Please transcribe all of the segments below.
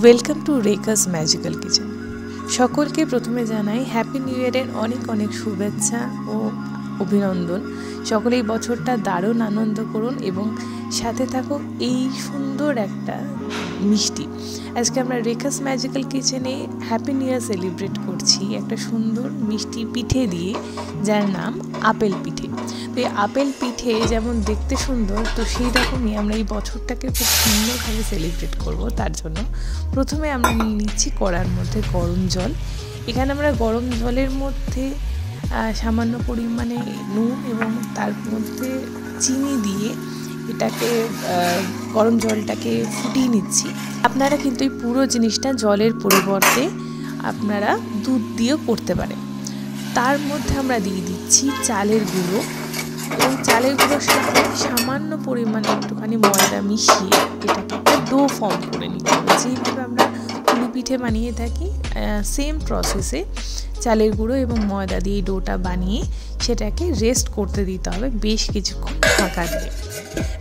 Welcome to Rekha's magical kitchen. সকলকে প্রথমে জানাই হ্যাপি নিউ ইয়ারের অনেক অনেক শুভেচ্ছা ও অভিনন্দন। সকলে এই বছরটা দারুণ আনন্দ করুন এবং সাথে থাকুক এই সুন্দর একটা মিষ্টি। আজকে আমরা রেখাস ম্যাজিক্যাল কিচেনে হ্যাপি নিউ ইয়ার সেলিব্রেট করছি একটা সুন্দর মিষ্টি পিঠে দিয়ে, যার নাম আপেল পিঠে। তো এই আপেল পিঠে যেমন দেখতে সুন্দর, তো সেই রকমই আমরা এই বছরটাকে খুব সুন্দরভাবে সেলিব্রেট করব। তার জন্য প্রথমে আমরা নিয়ে নিচ্ছি কড়ার মধ্যে গরম জল। এখানে আমরা গরম জলের মধ্যে সামান্য পরিমাণে নুন এবং তার মধ্যে চিনি দিয়ে এটাকে গরম জলটাকে ফুটিয়ে নিচ্ছি। আপনারা কিন্তু এই পুরো জিনিসটা জলের পরিবর্তে আপনারা দুধ দিয়েও করতে পারেন। তার মধ্যে আমরা দিয়ে দিচ্ছি চালের গুঁড়ো এবং চালের গুঁড়োর সাথে সামান্য পরিমাণে একটুখানি ময়দা মিশিয়ে এটাকে একটা ডো ফর্ম করে নিতে হবে। যেইভাবে আমরা পুলি পিঠে বানিয়ে থাকি সেম প্রসেসে চালের গুঁড়ো এবং ময়দা দিয়ে ডোটা বানিয়ে সেটাকে রেস্ট করতে দিতে হবে বেশ কিছুক্ষণ ঢাকা দিয়ে।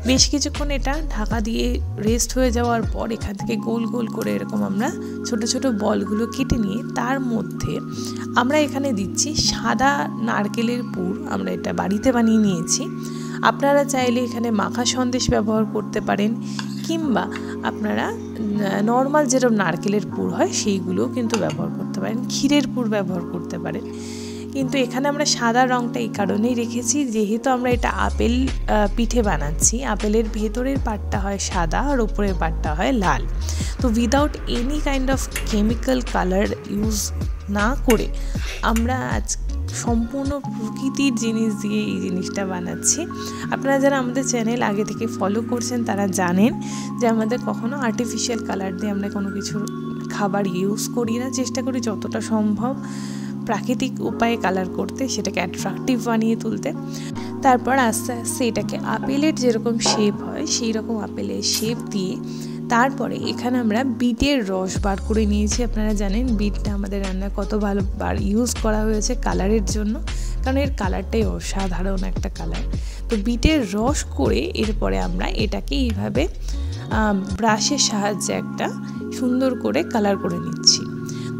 বেশ কিছুক্ষণ এটা ঢাকা দিয়ে রেস্ট হয়ে যাওয়ার পর এখান থেকে গোল গোল করে এরকম আমরা ছোট ছোট বলগুলো কেটে নিয়ে তার মধ্যে আমরা এখানে দিচ্ছি সাদা নারকেলের পুর। আমরা এটা বাড়িতে বানিয়ে নিয়েছি। আপনারা চাইলে এখানে মাখা সন্দেশ ব্যবহার করতে পারেন, কিংবা আপনারা নর্মাল যেরকম নারকেলের পুর হয় সেইগুলোও কিন্তু ব্যবহার করতে পারেন, ক্ষীরের পুর ব্যবহার করতে পারেন। কিন্তু এখানে আমরা সাদা রঙটা এই কারণেই রেখেছি, যেহেতু আমরা এটা আপেল পিঠে বানাচ্ছি। আপেলের ভেতরের পার্টটা হয় সাদা আর ওপরের পার্টটা হয় লাল। তো without any kind of chemical colour use না করে আমরা আজ সম্পূর্ণ প্রকৃতির জিনিস দিয়ে এই জিনিসটা বানাচ্ছি। আপনারা যারা আমাদের চ্যানেল আগে থেকে ফলো করছেন তারা জানেন যে আমাদের কখনো আর্টিফিশিয়াল কালার দিয়ে আমরা কোনো কিছু খাবার ইউজ করি না। চেষ্টা করি যতটা সম্ভব প্রাকৃতিক উপায়ে কালার করতে, সেটাকে অ্যাট্রাকটিভ বানিয়ে তুলতে। তারপর আস্তে আস্তে এটাকে আপেলের যেরকম শেপ হয় সেই রকম আপেলের শেপ দিয়ে তারপরে এখানে আমরা বিটের রস বার করে নিয়েছি। আপনারা জানেন বিটটা আমাদের রান্নায় কত ভালো বার ইউজ করা হয়েছে কালারের জন্য, কারণ এর কালারটাই অসাধারণ একটা কালার। তো বিটের রস করে এরপরে আমরা এটাকে এইভাবে ব্রাশের সাহায্যে একটা সুন্দর করে কালার করে নিচ্ছি।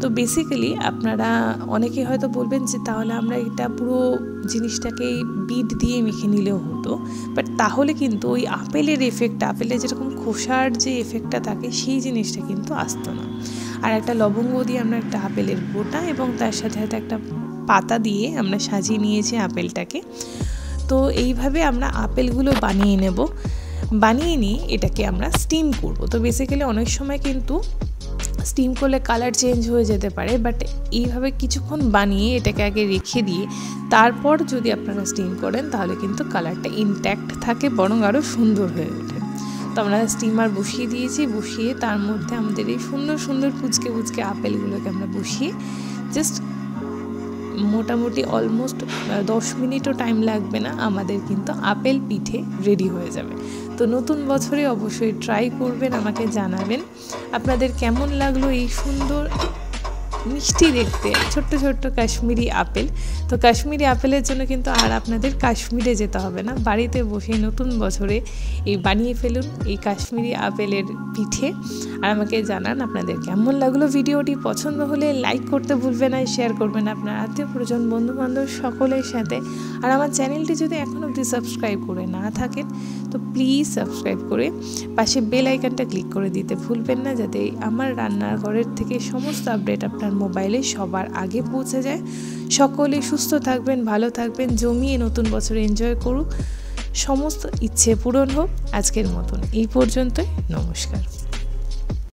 তো বেসিক্যালি আপনারা অনেকে হয়তো বলবেন যে তাহলে আমরা এটা পুরো জিনিসটাকেই বিট দিয়ে মেখে নিলেও হতো, বাট তাহলে কিন্তু ওই আপেলের এফেক্টটা, আপেলের যেরকম খোসার যে এফেক্টটা থাকে সেই জিনিসটা কিন্তু আসতো না। আর একটা লবঙ্গ দিয়ে আমরা একটা আপেলের গোটা এবং তার সাথে সাথে একটা পাতা দিয়ে আমরা সাজিয়ে নিয়েছি আপেলটাকে। তো এইভাবে আমরা আপেলগুলো বানিয়ে নেব। বানিয়ে নিয়ে এটাকে আমরা স্টিম করব। তো বেসিক্যালি অনেক সময় কিন্তু স্টিম করলে কালার চেঞ্জ হয়ে যেতে পারে, বাট এইভাবে কিছুক্ষণ বানিয়ে এটাকে আগে রেখে দিয়ে তারপর যদি আপনারা স্টিম করেন তাহলে কিন্তু কালারটা ইনট্যাক্ট থাকে, বরং আরও সুন্দর হয়ে ওঠে। তো আমরা স্টিমার বসিয়ে দিয়েছি, বসিয়ে তার মধ্যে আমাদের এই সুন্দর সুন্দর পুচকে পুচকে আপেলগুলোকে আমরা বসিয়ে জাস্ট মোটামুটি অলমোস্ট 10 মিনিটও টাইম লাগবে না, আমাদের কিন্তু আপেল পিঠে রেডি হয়ে যাবে। তো নতুন বছরে অবশ্যই ট্রাই করবেন, আমাকে জানাবেন আপনাদের কেমন লাগলো এই সুন্দর মিষ্টি দেখতে ছোট্ট ছোট্ট কাশ্মীরি আপেল। তো কাশ্মীরি আপেলের জন্য কিন্তু আর আপনাদের কাশ্মীরে যেতে হবে না, বাড়িতে বসে নতুন বছরে এই বানিয়ে ফেলুন এই কাশ্মীরি আপেলের পিঠে। আর আমাকে জানান আপনাদের কেমন লাগলো ভিডিওটি। পছন্দ হলে লাইক করতে ভুলবেন না, শেয়ার করবেন আপনার আত্মীয় পরিজন বন্ধুবান্ধব সকলের সাথে। আর আমার চ্যানেলটি যদি এখনও অবধি সাবস্ক্রাইব করে না থাকেন তো প্লিজ সাবস্ক্রাইব করে পাশে বেল আইকনটা ক্লিক করে দিতে ভুলবেন না, যাতে আমার রান্নাঘরের থেকে সমস্ত আপডেট আপনার মোবাইলে সবার আগে পৌঁছে যায়। সকলে সুস্থ থাকবেন, ভালো থাকবেন, জমিয়ে নতুন বছর এনজয় করুক, সমস্ত ইচ্ছে পূরণ হোক। আজকের মতন এই পর্যন্তই, নমস্কার।